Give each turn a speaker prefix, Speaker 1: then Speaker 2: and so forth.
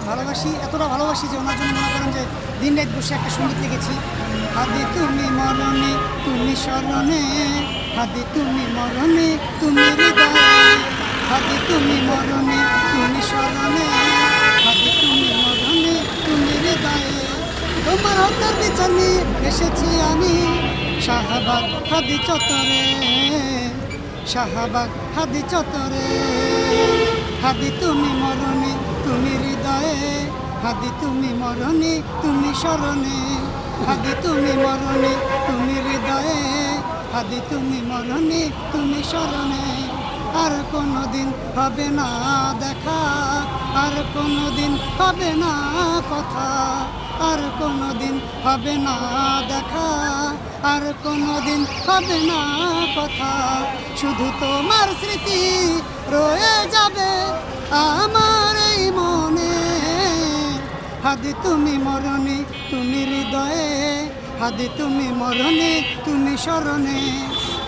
Speaker 1: ভালোবাসি, এতটা ভালোবাসি যে ওনার জন্য মনে করেন যে দিন রাত বসে একটা সঙ্গীত লিখেছি। হাদি তুমি মরণে তুমি স্মরণে, হাদি তুমি মরণে তুমি হৃদয়ে, হাদি তুমি মরণে তুমি স্মরণে, হাদি তুমি মরণে তুমি হৃদয়ে। তোমার হত্যার বিচার নিয়ে এসেছি আমি শাহবাগ হাদি চত্বরে, শাহবাগ হাদি চত্বরে। হাদি তুমি মরণে তুমি হৃদয়ে, হাদি তুমি মরণে তুমি স্মরণে, হাদি তুমি মরণে তুমি হৃদয়ে, হাদি তুমি মরণে তুমি স্মরণে। আর কোনোদিন হবে না দেখা, আর কোনোদিন হবে না কথা, আর কোনোদিন হবে না দেখা, আর কোনোদিন হবে না কথা। শুধু তোমার স্মৃতি রয়ে যাবে আমার এই মনে। হাদি তুমি মরণে তুমি হৃদয়ে, হাদি তুমি মরণে তুমি স্মরণে।